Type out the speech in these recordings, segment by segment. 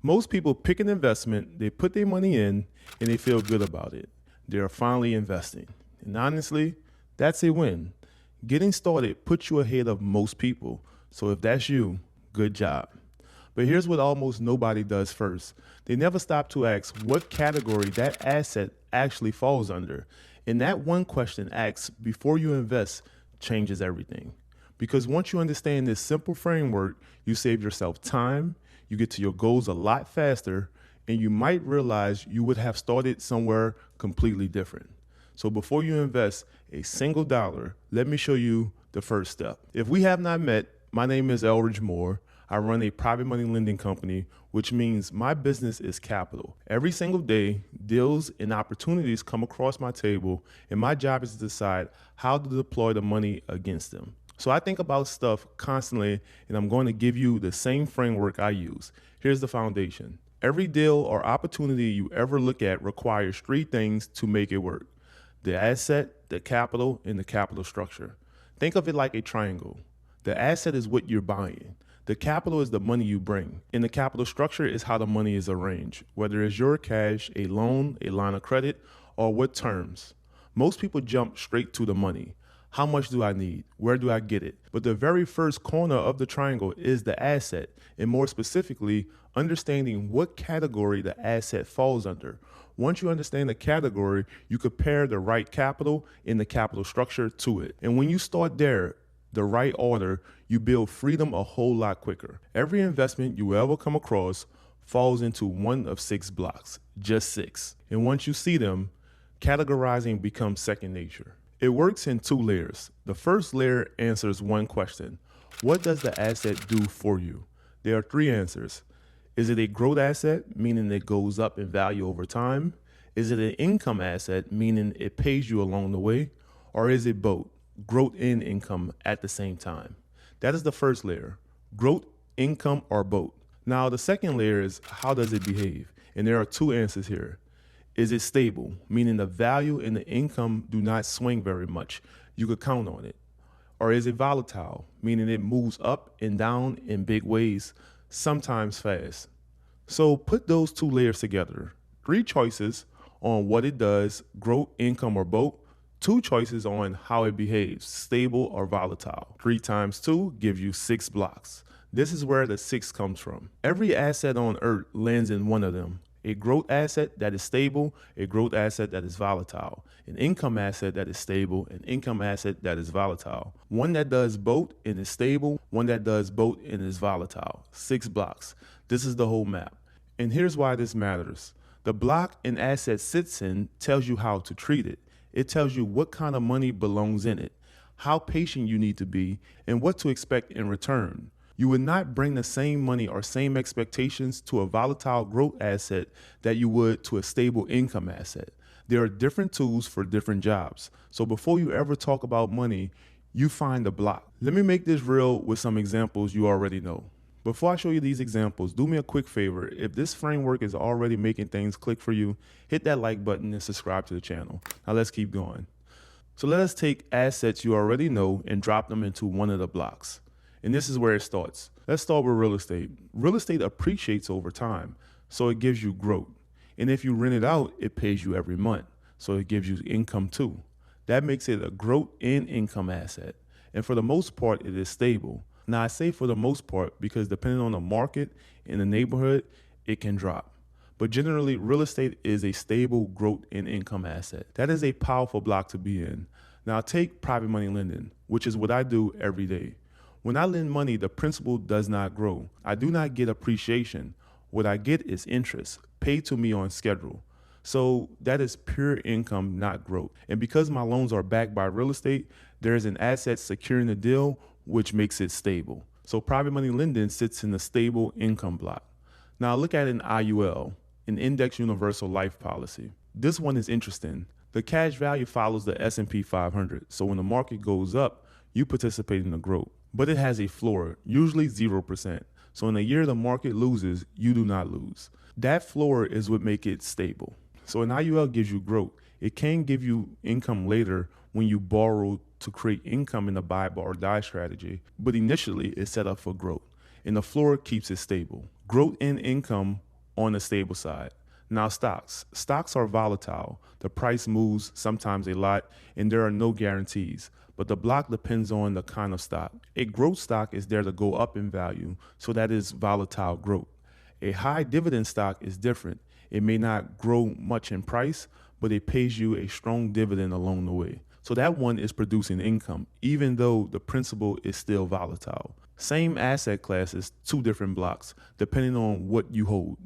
Most people pick an investment, they put their money in, and they feel good about it. They're finally investing. And honestly, that's a win. Getting started puts you ahead of most people. So if that's you, good job. But here's what almost nobody does first. They never stop to ask what category that asset actually falls under. And that one question asked before you invest changes everything. Because once you understand this simple framework, you save yourself time, you get to your goals a lot faster, and you might realize you would have started somewhere completely different. So before you invest a single dollar, let me show you the first step. If we have not met, my name is Elridge Moore. I run a private money lending company, which means my business is capital. Every single day, deals and opportunities come across my table, and my job is to decide how to deploy the money against them. So I think about stuff constantly, and I'm going to give you the same framework I use. Here's the foundation. Every deal or opportunity you ever look at requires three things to make it work: the asset, the capital, and the capital structure. Think of it like a triangle. The asset is what you're buying. The capital is the money you bring. And the capital structure is how the money is arranged, whether it's your cash, a loan, a line of credit, or what terms. Most people jump straight to the money. How much do I need? Where do I get it? But the very first corner of the triangle is the asset, and more specifically, understanding what category the asset falls under. Once you understand the category, you compare the right capital and the capital structure to it. And when you start there, the right order, you build freedom a whole lot quicker. Every investment you ever come across falls into one of 6 blocks, just 6. And once you see them, categorizing becomes second nature. It works in 2 layers. The first layer answers one question: what does the asset do for you? There are 3 answers. Is it a growth asset, meaning it goes up in value over time? Is it an income asset, meaning it pays you along the way? Or is it both, growth and income at the same time? That is the first layer, growth, income, or both. Now the second layer is how does it behave? And there are 2 answers here. Is it stable, meaning the value and the income do not swing very much? You could count on it. Or is it volatile, meaning it moves up and down in big ways, sometimes fast? So put those 2 layers together. 3 choices on what it does, growth, income, or both. 2 choices on how it behaves, stable or volatile. 3 times 2 gives you 6 blocks. This is where the 6 comes from. Every asset on earth lands in one of them. A growth asset that is stable, a growth asset that is volatile, an income asset that is stable, an income asset that is volatile. One that does both and is stable, one that does both and is volatile. 6 blocks. This is the whole map. And here's why this matters. The block an asset sits in tells you how to treat it. It tells you what kind of money belongs in it, how patient you need to be, and what to expect in return. You would not bring the same money or same expectations to a volatile growth asset that you would to a stable income asset. There are different tools for different jobs. So before you ever talk about money, you find the block. Let me make this real with some examples you already know. Before I show you these examples, do me a quick favor. If this framework is already making things click for you, hit that like button and subscribe to the channel. Now let's keep going. So let us take assets you already know and drop them into one of the blocks. And this is where it starts. Let's start with real estate. Real estate appreciates over time, so it gives you growth. And if you rent it out, it pays you every month, so it gives you income too. That makes it a growth and income asset. And for the most part, it is stable. Now I say for the most part because depending on the market and the neighborhood, it can drop. But generally, real estate is a stable growth and income asset. That is a powerful block to be in. Now take private money lending, which is what I do every day. When I lend money, the principal does not grow. I do not get appreciation. What I get is interest paid to me on schedule. So that is pure income, not growth. And because my loans are backed by real estate, there is an asset securing the deal, which makes it stable. So private money lending sits in the stable income block. Now look at an IUL, an Index Universal Life Policy. This one is interesting. The cash value follows the S&P 500. So when the market goes up, you participate in the growth. But it has a floor, usually 0%. So in a year the market loses, you do not lose. That floor is what makes it stable. So an IUL gives you growth. It can give you income later when you borrow to create income in the buy or die strategy, but initially it's set up for growth. And the floor keeps it stable. Growth and income on the stable side. Now stocks. Stocks are volatile. The price moves, sometimes a lot, and there are no guarantees. But the block depends on the kind of stock. A growth stock is there to go up in value, so that is volatile growth. A high dividend stock is different. It may not grow much in price, but it pays you a strong dividend along the way. So that one is producing income, even though the principal is still volatile. Same asset classes, two different blocks, depending on what you hold.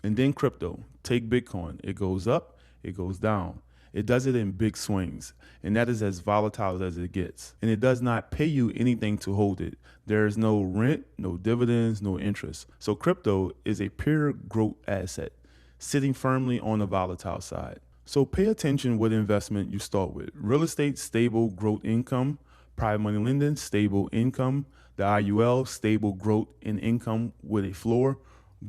And then crypto. Take Bitcoin. It goes up, it goes down. It does it in big swings, and that is as volatile as it gets. And it does not pay you anything to hold it. There is no rent, no dividends, no interest. So crypto is a pure growth asset, sitting firmly on the volatile side. So pay attention what investment you start with. Real estate, stable growth income. Private money lending, stable income. The IUL, stable growth in income with a floor.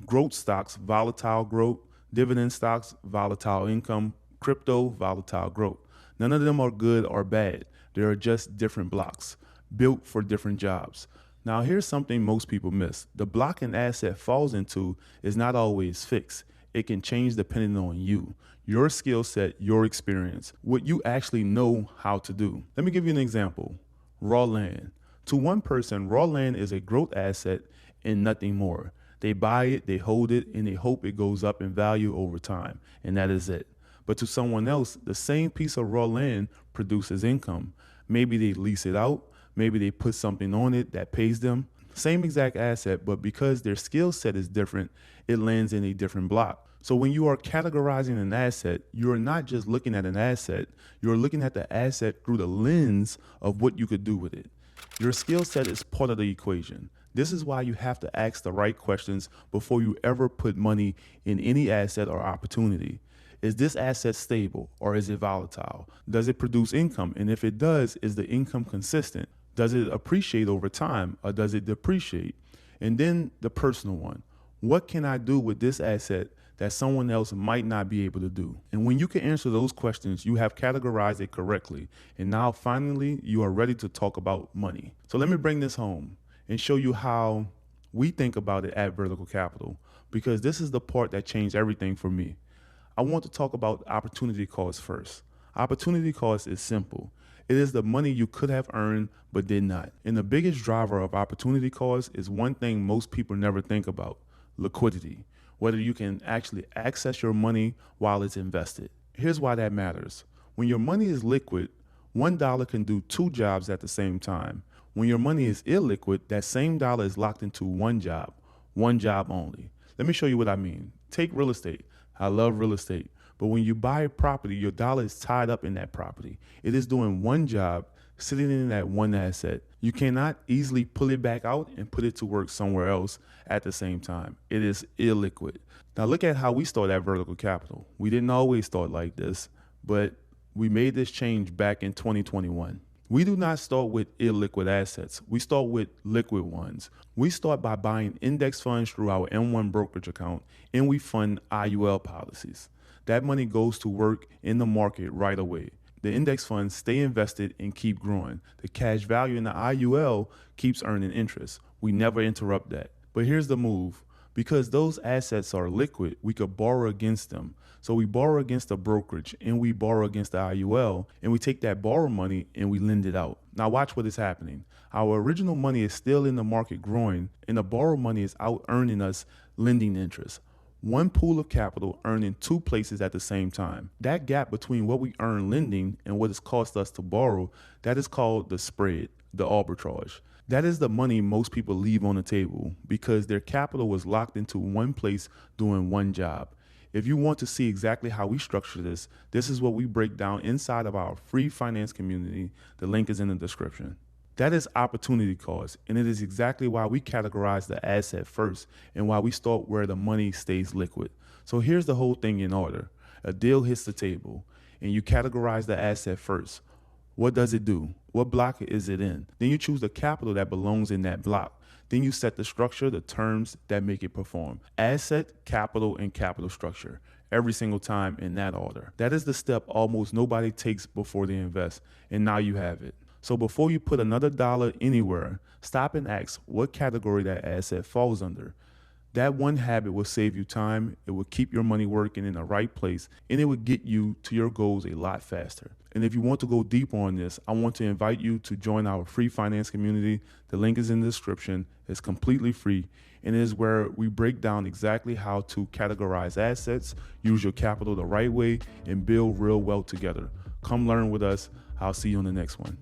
Growth stocks, volatile growth. Dividend stocks, volatile income. Crypto, volatile growth. None of them are good or bad. They are just different blocks built for different jobs. Now here's something most people miss. The block an asset falls into is not always fixed. It can change depending on you, your skill set, your experience, what you actually know how to do. Let me give you an example. Raw land. To one person, raw land is a growth asset and nothing more. They buy it, they hold it, and they hope it goes up in value over time, and that is it. But to someone else, the same piece of raw land produces income. Maybe they lease it out, maybe they put something on it that pays them. Same exact asset, but because their skill set is different, it lands in a different block. So when you are categorizing an asset, you're not just looking at an asset, you're looking at the asset through the lens of what you could do with it. Your skill set is part of the equation. This is why you have to ask the right questions before you ever put money in any asset or opportunity. Is this asset stable or is it volatile? Does it produce income? And if it does, is the income consistent? Does it appreciate over time or does it depreciate? And then the personal one. What can I do with this asset that someone else might not be able to do? And when you can answer those questions, you have categorized it correctly. And now finally, you are ready to talk about money. So let me bring this home and show you how we think about it at Vertical Capital, because this is the part that changed everything for me. I want to talk about opportunity cost first. Opportunity cost is simple. It is the money you could have earned but did not. And the biggest driver of opportunity cost is one thing most people never think about: liquidity. Whether you can actually access your money while it's invested. Here's why that matters. When your money is liquid, $1 can do two jobs at the same time. When your money is illiquid, that same dollar is locked into one job only. Let me show you what I mean. Take real estate. I love real estate. But when you buy a property, your dollar is tied up in that property. It is doing one job, sitting in that one asset. You cannot easily pull it back out and put it to work somewhere else at the same time. It is illiquid. Now look at how we started at Vertical Capital. We didn't always start like this, but we made this change back in 2021. We do not start with illiquid assets. We start with liquid ones. We start by buying index funds through our M1 brokerage account, and we fund IUL policies. That money goes to work in the market right away. The index funds stay invested and keep growing. The cash value in the IUL keeps earning interest. We never interrupt that. But here's the move. Because those assets are liquid, we could borrow against them. So we borrow against the brokerage and we borrow against the IUL, and we take that borrowed money and we lend it out. Now watch what is happening. Our original money is still in the market growing, and the borrowed money is out earning us lending interest. One pool of capital earning two places at the same time. That gap between what we earn lending and what it's cost us to borrow, that is called the spread, the arbitrage. That is the money most people leave on the table because their capital was locked into one place doing one job. If you want to see exactly how we structure this, this is what we break down inside of our free finance community. The link is in the description. That is opportunity cost, and it is exactly why we categorize the asset first and why we start where the money stays liquid. So here's the whole thing in order. A deal hits the table, and you categorize the asset first. What does it do? What block is it in? Then you choose the capital that belongs in that block. Then you set the structure, the terms that make it perform. Asset, capital, and capital structure. Every single time in that order. That is the step almost nobody takes before they invest, and now you have it. So before you put another dollar anywhere, stop and ask what category that asset falls under. That one habit will save you time, it will keep your money working in the right place, and it will get you to your goals a lot faster. And if you want to go deeper on this, I want to invite you to join our free finance community. The link is in the description. It's completely free, and it is where we break down exactly how to categorize assets, use your capital the right way, and build real wealth together. Come learn with us. I'll see you on the next one.